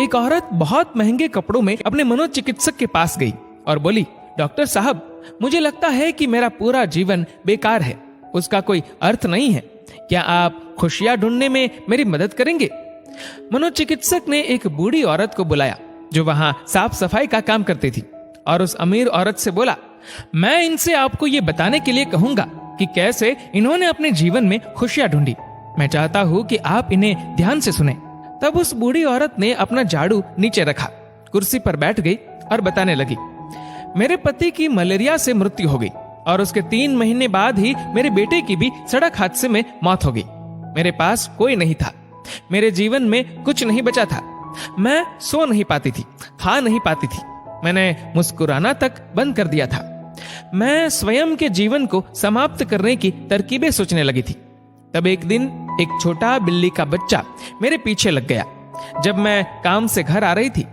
एक औरत बहुत महंगे कपड़ों में अपने मनोचिकित्सक के पास गई और बोली, डॉक्टर साहब, मुझे लगता है कि मेरा पूरा जीवन बेकार है, उसका कोई अर्थ नहीं है। क्या आप खुशियां ढूंढने में मेरी मदद करेंगे? मनोचिकित्सक ने एक बूढ़ी औरत को बुलाया जो वहां साफ सफाई का काम करती थी और उस अमीर औरत से बोला, मैं इनसे आपको ये बताने के लिए कहूंगा कि कैसे इन्होंने अपने जीवन में खुशियां ढूंढी। मैं चाहता हूं कि आप इन्हें ध्यान से सुने। तब उस बूढ़ी औरत ने अपना झाड़ू नीचे रखा, कुर्सी पर बैठ गई और बताने लगी, मेरे पति की मलेरिया से मृत्यु हो गई और उसके 3 महीने बाद ही मेरे बेटे की भी सड़क हादसे में मौत हो गई। मेरे पास कोई नहीं था, मेरे जीवन में कुछ नहीं बचा था। मैं सो नहीं पाती थी, खा नहीं पाती थी, मैंने मुस्कुराना तक बंद कर दिया था। मैं स्वयं के जीवन को समाप्त करने की तरकीबें सोचने लगी थी। तब एक दिन एक छोटा बिल्ली का बच्चा मेरे पीछे लग गया। जब मैं काम से घर आ रही थी,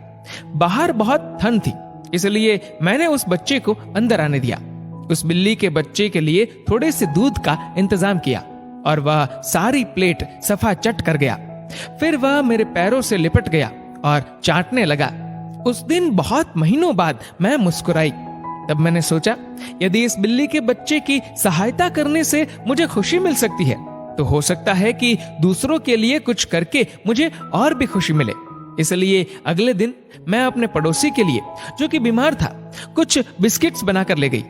बाहर बहुत ठंड थी, इसलिए मैंने उस बच्चे को अंदर आने दिया। उस बिल्ली के बच्चे के लिए थोड़े से दूध का इंतजाम किया और वह सारी प्लेट सफा चट कर गया। फिर वह मेरे पैरों से लिपट गया और चाटने लगा। उस दिन बहुत महीनों बाद मैं मुस्कुराई। तब मैंने सोचा, यदि इस बिल्ली के बच्चे की सहायता करने से मुझे खुशी मिल सकती है, तो हो सकता है कि दूसरों के लिए कुछ करके मुझे और भी खुशी मिले। इसलिए अगले दिन मैं अपने पड़ोसी के लिए, जो कि बीमार था, कुछ बिस्किट्स बनाकर ले गई।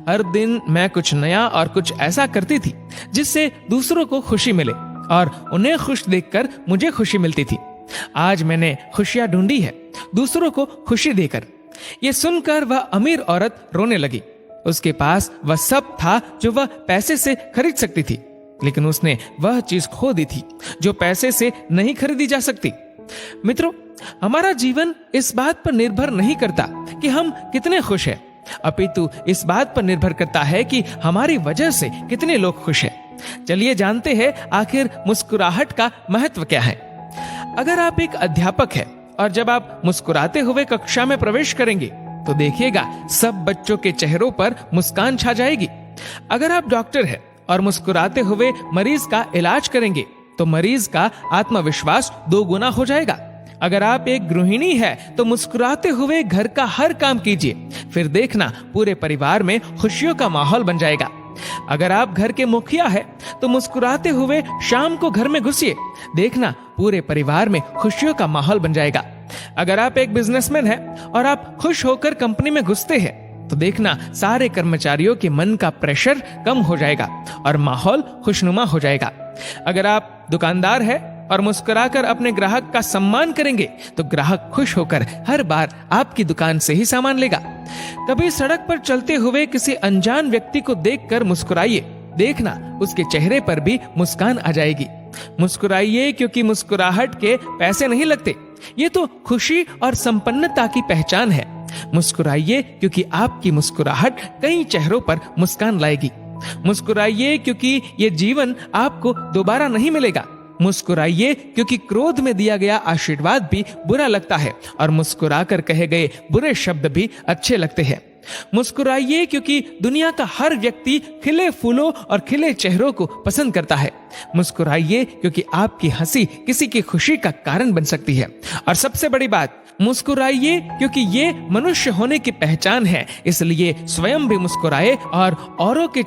हर दिन मैं कुछ नया और कुछ ऐसा करती थी जिससे दूसरों को खुशी मिले और उन्हें खुश देखकर मुझे खुशी मिलती थी। आज मैंने खुशियां ढूंढी है, दूसरों को खुशी देकर। ये सुनकर वह अमीर औरत रोने लगी। उसके पास वह सब था जो वह पैसे से खरीद सकती थी, लेकिन उसने वह चीज खो दी थी जो पैसे से नहीं खरीदी जा सकती। मित्रों, हमारा जीवन इस बात पर निर्भर नहीं करता कि हम कितने खुश हैं, अपितु इस बात पर निर्भर करता है कि हमारी वजह से कितने लोग खुश हैं। चलिए जानते हैं आखिर मुस्कुराहट का महत्व क्या है। अगर आप एक अध्यापक हैं और जब आप मुस्कुराते हुए कक्षा में प्रवेश करेंगे तो देखिएगा सब बच्चों के चेहरों पर मुस्कान छा जाएगी। अगर आप डॉक्टर हैं और मुस्कुराते हुए मरीज का इलाज करेंगे तो मरीज का आत्मविश्वास 2 गुना हो जाएगा। अगर आप एक गृहिणी है तो मुस्कुराते हुए घर का हर काम कीजिए, फिर देखना पूरे परिवार में खुशियों का माहौल बन जाएगा। अगर आप घर के मुखिया है तो मुस्कुराते हुए शाम को घर में घुसिए, देखना पूरे परिवार में खुशियों का माहौल बन जाएगा। अगर आप एक बिजनेसमैन है और आप खुश होकर कंपनी में घुसते हैं तो देखना सारे कर्मचारियों के मन का प्रेशर कम हो जाएगा और माहौल खुशनुमा हो जाएगा। अगर आप दुकानदार है और मुस्कुराकर अपने ग्राहक का सम्मान करेंगे तो ग्राहक खुश होकर हर बार आपकी दुकान से ही सामान लेगा। कभी सड़क पर चलते हुए किसी अनजान व्यक्ति को देखकर मुस्कुराइए, देखना उसके चेहरे पर भी मुस्कान आ जाएगी। मुस्कुराइए क्योंकि मुस्कुराहट के पैसे नहीं लगते, ये तो खुशी और संपन्नता की पहचान है। मुस्कुराइए क्योंकि आपकी मुस्कुराहट कई चेहरों पर मुस्कान लाएगी। मुस्कुराइए क्योंकि ये जीवन आपको दोबारा नहीं मिलेगा। मुस्कुराइए क्योंकि क्रोध में दिया गया आशीर्वाद भी बुरा लगता है और मुस्कुराकर कहे गए बुरे शब्द भी अच्छे लगते हैं। मुस्कुराइए क्योंकि दुनिया का हर व्यक्ति खिले फूलों और खिले चेहरों को पसंद करता है। मुस्कुराइए क्योंकि आपकी हंसी किसी की खुशी का कारण बन सकती है। और सबसे बड़ी बात, मुस्कुराइए क्योंकि ये मनुष्य होने की पहचान है, इसलिए स्वयं भी मुस्कुराए और औरों के